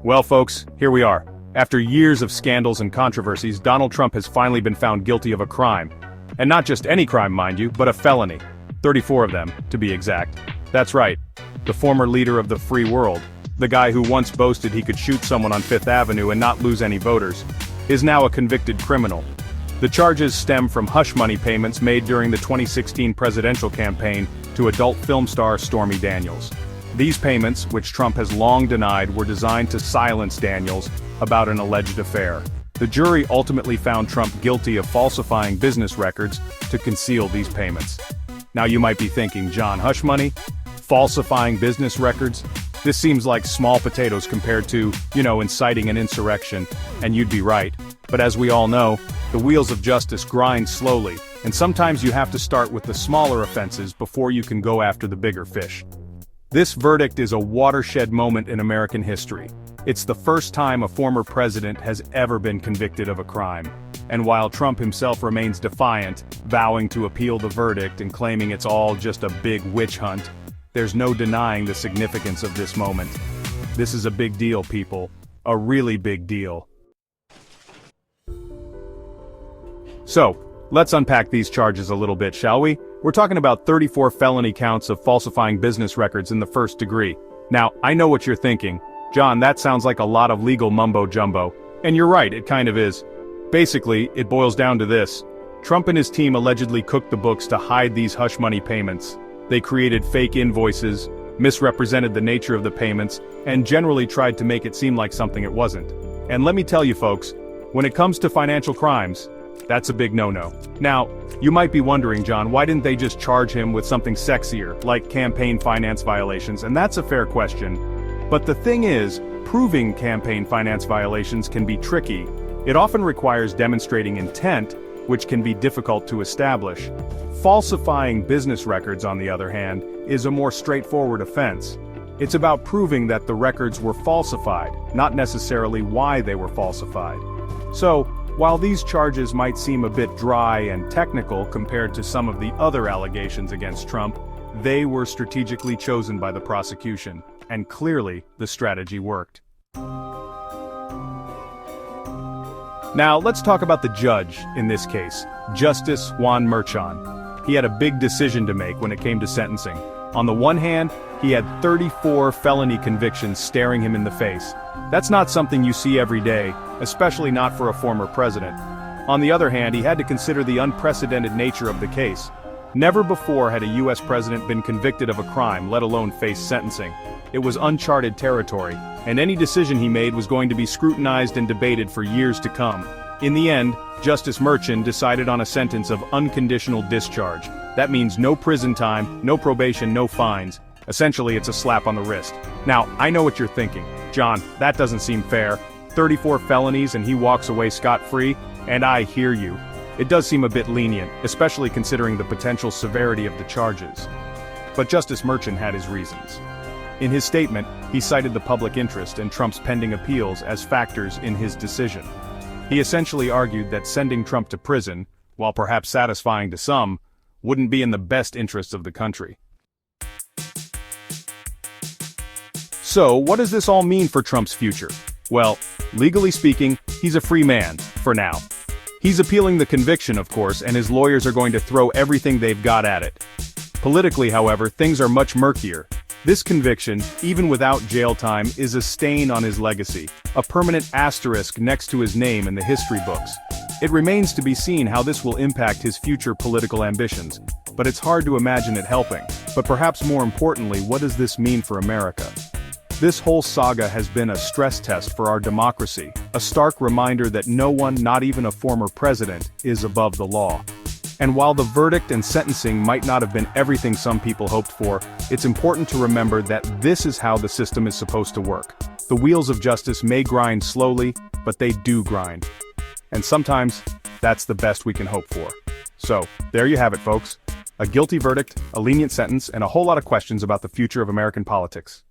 Well, folks, here we are. After years of scandals and controversies, Donald Trump has finally been found guilty of a crime. And not just any crime, mind you, but a felony. 34 of them, to be exact. That's right. The former leader of the free world, the guy who once boasted he could shoot someone on Fifth Avenue and not lose any voters, is now a convicted criminal. The charges stem from hush money payments made during the 2016 presidential campaign to adult film star Stormy Daniels. These payments, which Trump has long denied, were designed to silence Daniels about an alleged affair. The jury ultimately found Trump guilty of falsifying business records to conceal these payments. Now you might be thinking, John, hush money? Falsifying business records? This seems like small potatoes compared to, inciting an insurrection, and you'd be right. But as we all know, the wheels of justice grind slowly, and sometimes you have to start with the smaller offenses before you can go after the bigger fish. This verdict is a watershed moment in American history. It's the first time a former president has ever been convicted of a crime. And while Trump himself remains defiant, vowing to appeal the verdict and claiming it's all just a big witch hunt, there's no denying the significance of this moment. This is a big deal, people. A really big deal. So, let's unpack these charges a little bit, shall we? We're talking about 34 felony counts of falsifying business records in the first degree. Now, I know what you're thinking. John, that sounds like a lot of legal mumbo-jumbo. And you're right, it kind of is. Basically, it boils down to this. Trump and his team allegedly cooked the books to hide these hush money payments. They created fake invoices, misrepresented the nature of the payments, and generally tried to make it seem like something it wasn't. And let me tell you folks, when it comes to financial crimes, that's a big no-no. Now, you might be wondering, John, why didn't they just charge him with something sexier, like campaign finance violations? And that's a fair question. But the thing is, proving campaign finance violations can be tricky. It often requires demonstrating intent, which can be difficult to establish. Falsifying business records, on the other hand, is a more straightforward offense. It's about proving that the records were falsified, not necessarily why they were falsified. So, while these charges might seem a bit dry and technical compared to some of the other allegations against Trump, they were strategically chosen by the prosecution, and clearly the strategy worked. Now let's talk about the judge in this case, Justice Juan Merchan. He had a big decision to make when it came to sentencing. On the one hand, he had 34 felony convictions staring him in the face. That's not something you see every day, especially not for a former president. On the other hand, he had to consider the unprecedented nature of the case. Never before had a U.S. president been convicted of a crime, let alone face sentencing. It was uncharted territory, and any decision he made was going to be scrutinized and debated for years to come. In the end, Justice Merchan decided on a sentence of unconditional discharge. That means no prison time, no probation, no fines. Essentially, it's a slap on the wrist. Now, I know what you're thinking. John, that doesn't seem fair. 34 felonies and he walks away scot-free? And I hear you. It does seem a bit lenient, especially considering the potential severity of the charges. But Justice Merchan had his reasons. In his statement, he cited the public interest and Trump's pending appeals as factors in his decision. He essentially argued that sending Trump to prison, while perhaps satisfying to some, wouldn't be in the best interests of the country. So, what does this all mean for Trump's future? Well, legally speaking, he's a free man, for now. He's appealing the conviction, of course, and his lawyers are going to throw everything they've got at it. Politically, however, things are much murkier. This conviction, even without jail time, is a stain on his legacy, a permanent asterisk next to his name in the history books. It remains to be seen how this will impact his future political ambitions, but it's hard to imagine it helping. But perhaps more importantly, what does this mean for America? This whole saga has been a stress test for our democracy, a stark reminder that no one, not even a former president, is above the law. And while the verdict and sentencing might not have been everything some people hoped for, it's important to remember that this is how the system is supposed to work. The wheels of justice may grind slowly, but they do grind. And sometimes, that's the best we can hope for. So, there you have it, folks. A guilty verdict, a lenient sentence, and a whole lot of questions about the future of American politics.